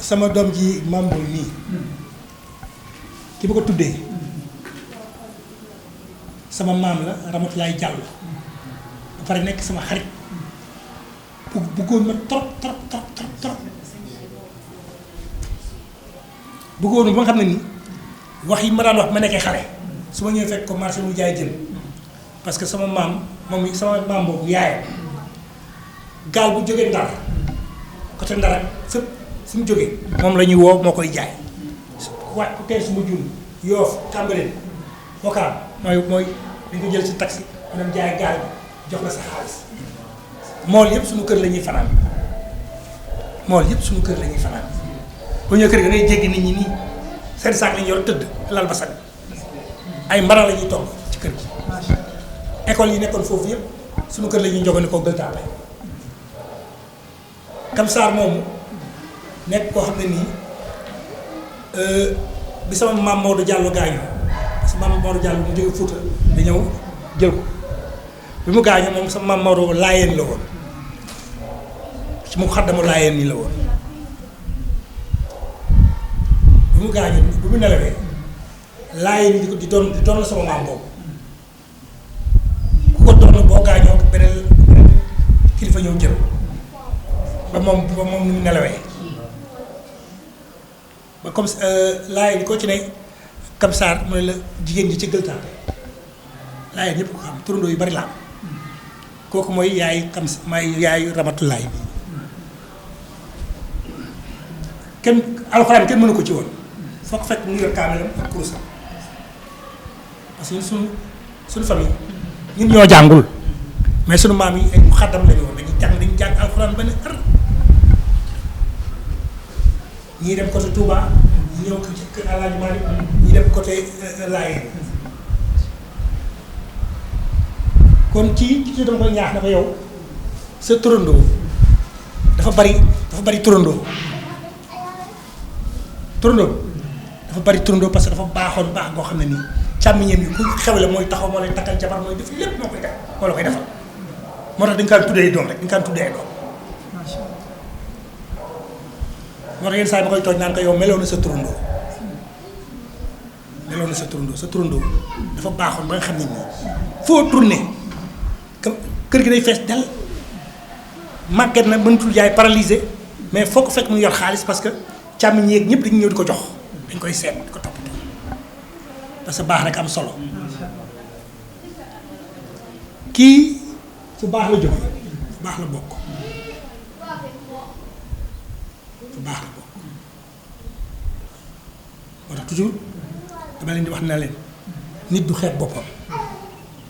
sama doom ji Mame Boye nii ki ma ko tuddee sama maam la Ramatoulaye Diallo ba pare nekk sama xarit bëggoon ma trop bëggoon ba nga xam ne ni wax yi ma daan wax ma nekkee xale su ma ñëwee fekk ko marché mu jaay jën parce que sama maam moom sama maam boobu yaayam gaal bu jógee Ndar côté Ndar ak fépp fu mu jógee moom la ñuy woo moo koy jaay waaye ku tey su ma jum Yoof Cambérène Ouakam mooy dañ ko jël si taxi mu dem jaay gaal bi jox la sa xaalis mool yëpp suñu kër la ñuy fanaan mool yëpp suñu kër la ñuy fanaan bu ñëwee kër ga ngay jéggi nit ñi nii seen saak lañu yor tëdd lal ba sax ay mbara la ñuy togg ci kër gi école yi nekkoon foofu yëpp suñu kër la ñuy njogani ko Gueule Tapée Kamsaar moomu nekk koo xam ne nii bi sama maam Maodo Diallo gaañu parce que maam Maodo Diallo mu jóge Fuuta da ñëw jël ko bi mu gaañu moom sama maam Maodo laayeen la woon ci mu xaddamu laayeen nii la woon bi mu gaañu bi mu nelawee laayeen yi di doon la sama maam boobu ku ko doon boo gaañoo beneen kilifa ñëw jël ba moom ni mu nelawee ba comme laayeen yi koo ci ne Kamsaar mu ne la jigéen ji ci Gueule Tapée laayeen ñëpp ko xam turandoo yu bari la am kooku mooy yaay yaay Ramatulaay bi kenn alxuraan kenn mënu ko ci woon foo ko fekk mu ngi yor kaamilam ak kurusam parce que suñu famille ñun ñoo jàngul mais suñu maam yi ay xaddam lañu woon dañuy jàng alxuraan ba ne ar ñii dem côté Touba ñii ñëw ci kër Alaaji Maalik ñii dem côté Laayeen kon ci dama koy ñaax na ko yow sa turandoo dafa bari turandoo dafa bari turandoo parce que dafa baaxoon baax goo xam ne nii càmmiñam yi ku xewle mooy taxaw moo lay takkal jabar mooy def lépp moo koy def moo la koy defal moo tax dañu kaan tuddee doom rek dañu kaan tuddee doom moo tax yenn saa yi ma koy tooñ naan ko yow meloo na sa turandoo meloon na sa turandoo dafa baaxoon ba nga xam ne nii foo tourné kër gi day fees del màgget na mënatul jaay paralysé mais foo ko fekk mu yor xaalis parce que càmmiñ yeeg ñëpp dañu ñëw di ko jox dañ koy seet di ko toppatoo parce que baax rek am solo kii fu baax la jóge fu baax la bokk fu baax la bokk moo tax toujours dama leen di wax na leen nit du xeeb boppam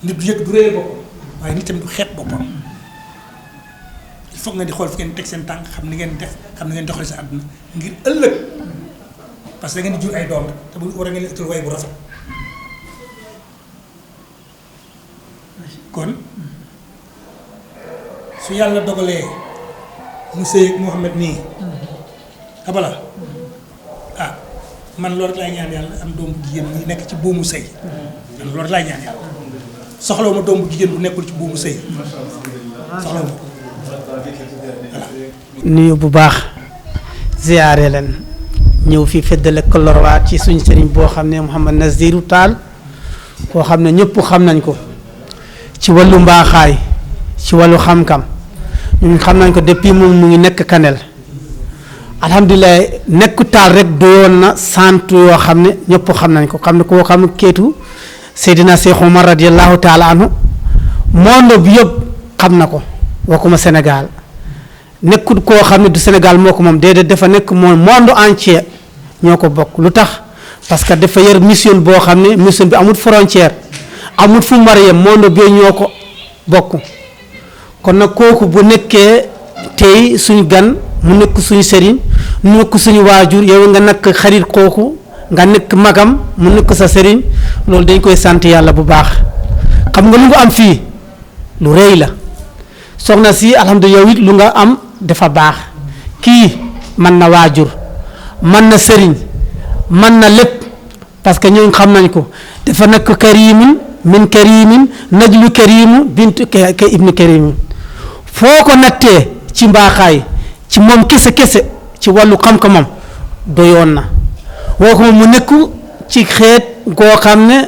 nit du yëg du réer boppam waaye nit tamit du xeeb boppam il faut nga di xool fi ngeen teg seen tànk xam ni ngeen def xam ni ngeen doxalee sa àdduna ngir ëllëg parce que da ngeen di jur ay doom te bu war a ngeen leen utal way bu rafet kon su yàlla dogalee mu sëy ak Mouhamed nii abala ah man loolu rek laay ñaan yàlla am doom bu jigéen ñi nekk ci buumu sëy man loolu rek laay ñaan yàlla soxlawu ma doom bu jigéen bu nekkul ci buumu sëy soxlawu ma voilà. nuyu bu baax ziyaare leen ñëw fii feddale kolorwaat ci suñ sëriñ boo xam ne Mouhamad Nazirou Tall koo xam ne ñëpp xam nañ ko ci wàllu mbaaxaay ci wàllu xam-xam ñun xam nañ ko depuis moom mu ngi nekk Kanel alhamdulilah nekku Tall rek doyoon na sant yoo xam ne ñëpp xam nañ ko xam ne koo xam ne keetu Seydina Cheikh Omar radiyallahu taala anhu monde bi yëpp xam na ko waxuma Sénégal nekkut koo xam ne du Sénégal moo ko moom déedéet dafa nekk moom monde entier ñoo ko bokk lu tax parce que dafa yor mission boo xam ne mission bi amul frontière amul fu mu war a yem monde bi ñoo ko bokk kon nag kooku bu nekkee tey suñu gan mu nekk suñu sëriñ mu nekk suñu waajur yow nga nekk xarit kooku nga nekk magam mu nekk sa sëriñ loolu dañ koy sant yàlla bu baax xam nga lu nga am fii lu rëy la soxna si alhamdulilah yow it lu nga am dafa baax kii mën na waajur mën na sëriñ mën na lépp parce que ñooñu xam nañ ko dafa nekk karimin min karimin najlu karimu bintu ka ibnu karimin foo ko nattee ci mbaaxaay ci moom kese ci wàllu xam-xamam doyoon na woo ko mu nekk ci xeet goo xam ne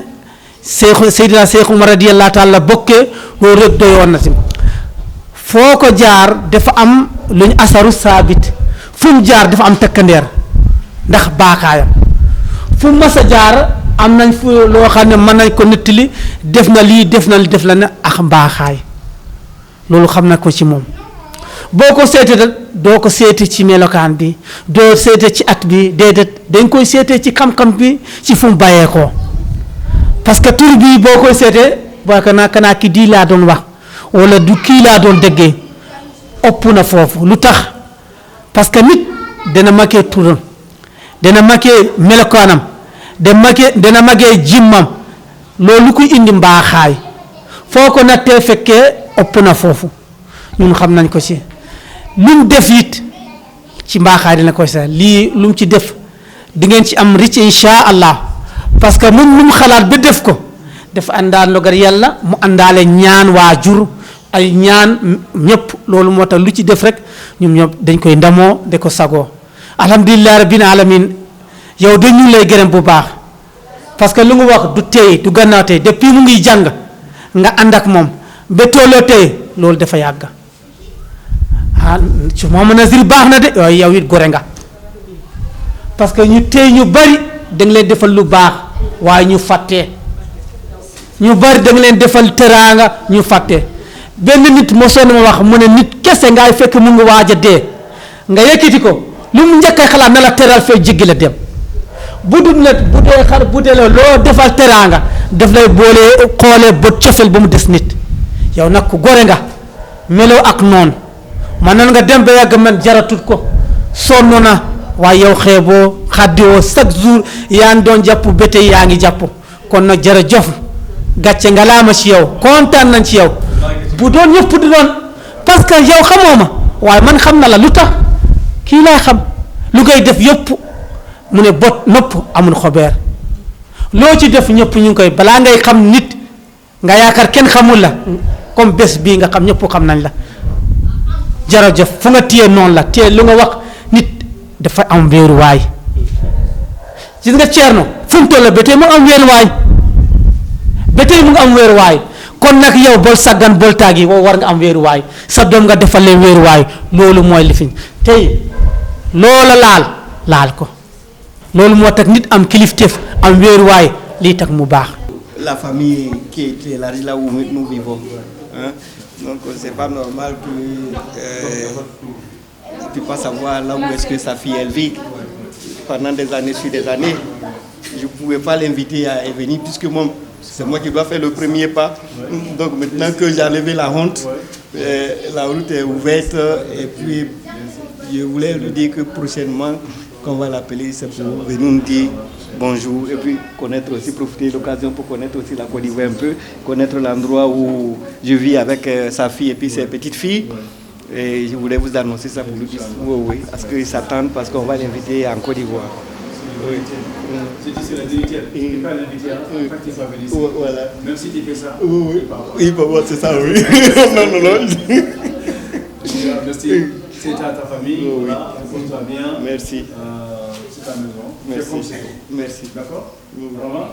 Seydina Cheikh Umar radiyallahu taala bokkee loolu rek doyoon na si foo ko jaar dafa am lu ñu asaru saabit fu mu jaar dafa am takkandeer ndax baaxaayam fu mu mas a jaar am nañ fu loo xam ne mën nañ ko nettali def na lii def la ne ak mbaaxaay loolu xam na ko ci moom boo ko seetee rek doo ko seete ci melokaan bi doo seete ci at bi déedéet dañ koy seetee ci xam-xam bi ci fu mu bàyyeekoo parce que tur bii boo koy seetee boo ko naa ki di laa doon wax wala du kii laa doon déggee ëpp na foofu lu tax parce que nit dana makee turam dana makee melokaanam dana magee jimmam loolu koy indi mbaaxaay foo ko nattee fekkee ëpp na foofu ñun xam nañ ko ci lu mu def it ci mbaaxaay dina koy sax lii lu mu ci def di ngeen ci am ricc insha allah parce que lu mu xalaat ba def ko dafa àndaal ndogal yàlla mu àndaale ñaan waajur ay ñaan ñëpp loolu moo tax lu ci def rek ñun ñëpp dañ koy ndamoo da ko sagoo alhamdulilah rabbil alamin yow dañu lay gërëm bu baax parce que lu nga wax du tey du gannaaw tey depuis mu ngi jàng nga ànd ak moom ba tolloo tey loolu dafa yàgg ah ci Mouhamad Nazir baax na de waaye yow it gore nga parce que ñu tey ñu bari da nga leen defal lu baax waaye ñu fàttee ñu bari da nga leen defal teraanga ñu fàttee benn nit mosoon ma wax mu ne nit kese ngaay fekk mu ngi waaj a dee nga yëkkati ko lu mu njëkk a xalaat na la teral fee jéggi la dem bu dul nag bu dee la loo defal teraanga daf lay boolee xoolee ba cofel ba mu des nit yow nag ku gore nga meloo ak noonu man nan nga dem ba yàgg man jaratut ko sonn na waaye yow xeeboo xaddiwoo chaque jour yaa ngi doon jàpp ba tey yaa ngi jàpp kon nag jërëjëf gàcce nga laama ci yow kontaan nañ ci yow bu doon ñëpp di doon parce que yow xamoo ma waaye man xam na la lu tax kii laa xam lu ngay def yëpp mu ne bot nopp amul xobeer loo ci def ñëpp ñu ngi koy balaa ngay xam nit nga yaakaar kenn xamul la comme bés bii nga xam ñëpp xam nañ la jërëjëf fu nga téye noonu la téye lu nga wax nit dafa am wéeruwaay gis nga Ceerno fu mu toll ba tey mu am wéeruwaay ba tey mu ngi am wéeruwaay kon nag yow bol saggan bol taagi wow war nga am wéeruwaay sa doom nga defal leen wéeruwaay loolu mooy li fi tey loola laal ko loolu moo tax nit am kilifteef am wéeruwaay lii tax mu baax. La famille qui est élargie là où nous vivons. Hein? Donc c'est pas normal que ne puisse pas savoir là où est-ce que sa fille elle vit pendant des années sur des années. Je ne pouvais pas l'inviter à venir puisque moi, c'est moi qui dois faire le premier pas. Donc maintenant que j'ai enlevé la honte, la route est ouverte et puis je voulais lui dire que prochainement, qu'on va l'appeler, c'est pour venir nous dire bonjour et puis connaître aussi, profiter de l'occasion pour connaître aussi la Côte d'Ivoire un peu, connaître l'endroit où je vis avec sa fille et puis ses petites filles. Et je voulais vous annoncer ça pour lui dire oui, parce qu'ils s'attendent parce qu'on va l'inviter en Côte d'Ivoire. Oui. Si tu serais directeur, tu ne peux pas l'inviter à faire qu'il soit venu ici. Voilà. Même si tu fais ça. Oui, c'est ça, oui. non. Merci. C'est à ta famille, voilà, repose-toi bien. Merci. C'est ta maison. Merci. Merci. D'accord? Vraiment?